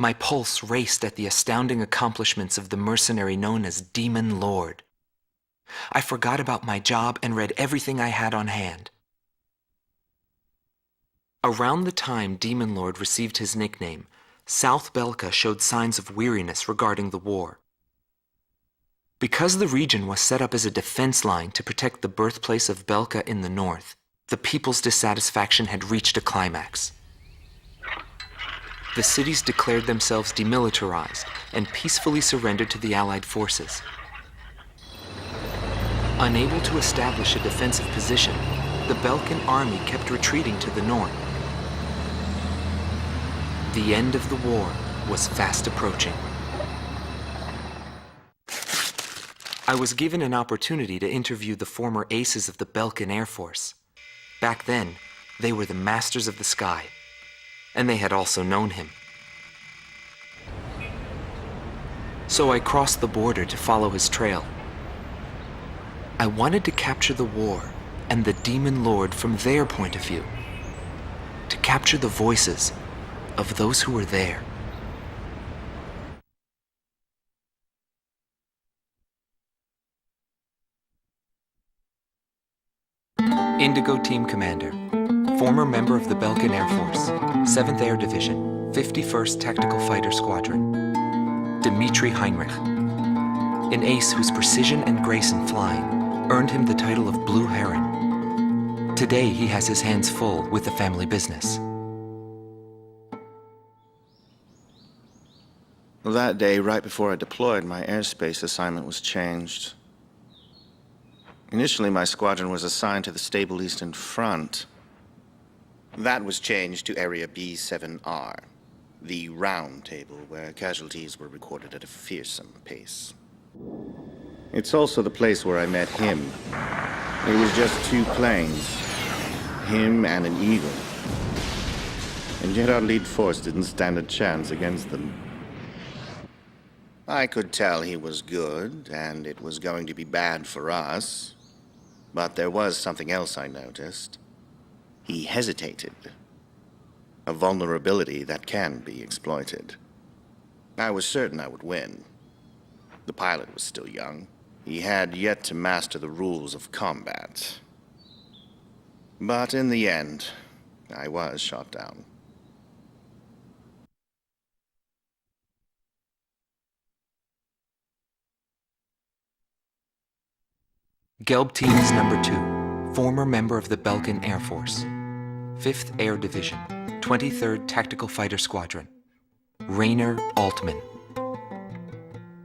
My pulse raced at the astounding accomplishments of the mercenary known as Demon Lord. I forgot about my job and read everything I had on hand. Around the time Demon Lord received his nickname, South Belka showed signs of weariness regarding the war. Because the region was set up as a defense line to protect the birthplace of Belka in the north, the people's dissatisfaction had reached a climax. The cities declared themselves demilitarized and peacefully surrendered to the Allied forces. Unable to establish a defensive position, the Belkan army kept retreating to the north. The end of the war was fast approaching. I was given an opportunity to interview the former aces of the Belkan Air Force. Back then, they were the masters of the sky, and they had also known him. So I crossed the border to follow his trail. I wanted to capture the war and the Demon Lord from their point of view, to capture the voices of those who were there. Indigo Team Commander, former member of the Belkan Air Force, 7th Air Division, 51st Tactical Fighter Squadron, Dmitri Heinrich, an ace whose precision and grace in flying earned him the title of Blue Heron. Today he has his hands full with the family business. Well, that day, right before I deployed, my airspace assignment was changed. Initially, my squadron was assigned to the stable Eastern Front. That was changed to Area B7R, the round table where casualties were recorded at a fearsome pace. It's also the place where I met him. It was just 2 planes, him and an Eagle. And yet our lead force didn't stand a chance against them. I could tell he was good, and it was going to be bad for us. But there was something else I noticed. He hesitated. A vulnerability that can be exploited. I was certain I would win. The pilot was still young. He had yet to master the rules of combat. But in the end, I was shot down. Gelb Team's number 2, former member of the Belkan Air Force, 5th Air Division, 23rd Tactical Fighter Squadron, Rainer Altman.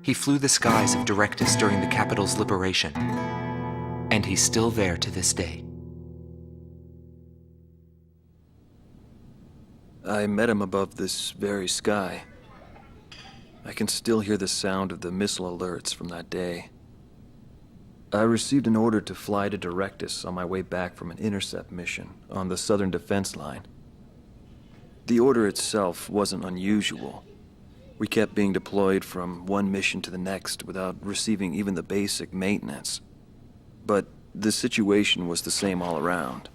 He flew the skies of Directus during the capital's liberation, and he's still there to this day. I met him above this very sky. I can still hear the sound of the missile alerts from that day. I received an order to fly to Directus on my way back from an intercept mission on the southern defense line. The order itself wasn't unusual. We kept being deployed from one mission to the next without receiving even the basic maintenance. But the situation was the same all around.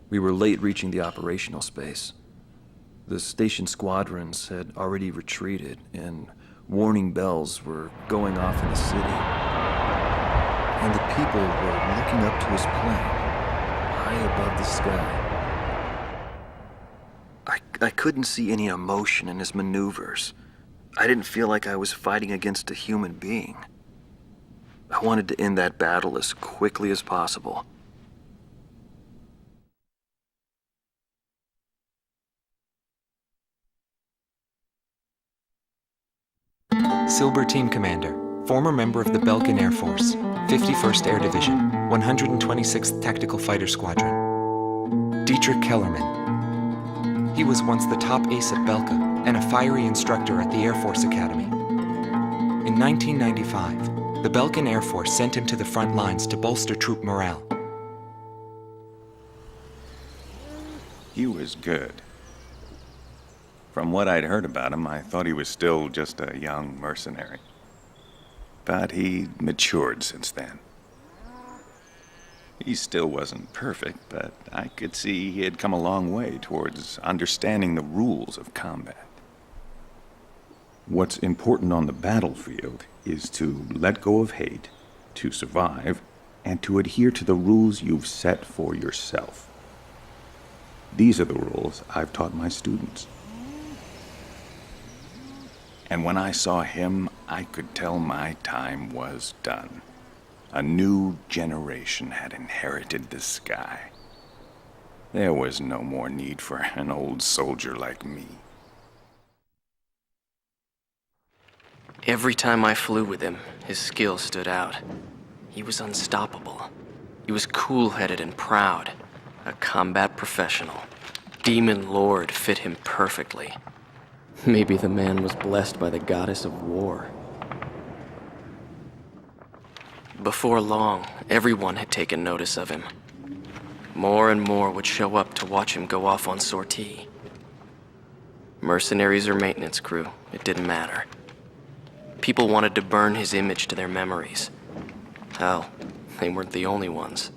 We were late reaching the operational space. The station squadrons had already retreated, and warning bells were going off in the city. And the people were looking up to his plane, high above the sky. I couldn't see any emotion in his maneuvers. I didn't feel like I was fighting against a human being. I wanted to end that battle as quickly as possible. Silber Team Commander, former member of the Belkan Air Force, 51st Air Division, 126th Tactical Fighter Squadron, Dietrich Kellerman. He was once the top ace at Belka and a fiery instructor at the Air Force Academy. In 1995, the Belkan Air Force sent him to the front lines to bolster troop morale. He was good. From what I'd heard about him, I thought he was still just a young mercenary. But he matured since then. He still wasn't perfect, but I could see he had come a long way towards understanding the rules of combat. What's important on the battlefield is to let go of hate, to survive, and to adhere to the rules you've set for yourself. These are the rules I've taught my students. And when I saw him, I could tell my time was done. A new generation had inherited the sky. There was no more need for an old soldier like me. Every time I flew with him, his skill stood out. He was unstoppable. He was cool-headed and proud. A combat professional. Demon Lord fit him perfectly. Maybe the man was blessed by the goddess of war. Before long, everyone had taken notice of him. More and more would show up to watch him go off on sortie. Mercenaries or maintenance crew, it didn't matter. People wanted to burn his image to their memories. Hell, they weren't the only ones.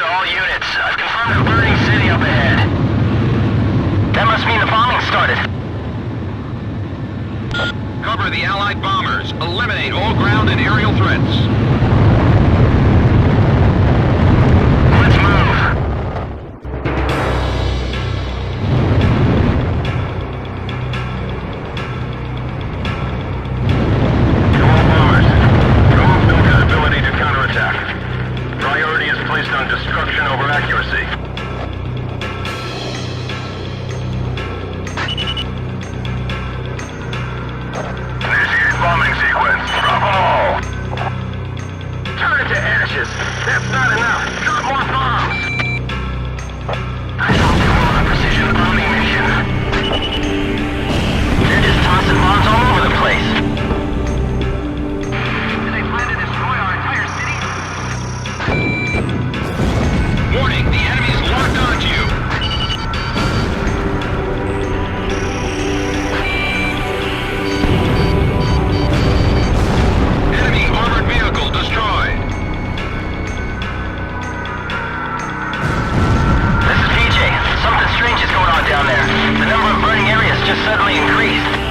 All units, I've confirmed a burning city up ahead. That must mean the bombing started. Cover the Allied bombers. Eliminate all ground and aerial threats. Let's move. To all bombers, remove Delta's ability to counterattack. Priority is placed on destruction over accuracy. Initiate bombing sequence. Drop all! Turn it to ashes. That's not enough. Drop more bombs! I thought we were on a precision bombing mission. They're just tossing bombs all over the place. Do they plan to destroy our entire city? Warning, the enemy's locked onto you. Enemy armored vehicle destroyed. This is PJ. Something strange is going on down there. The number of burning areas just suddenly increased.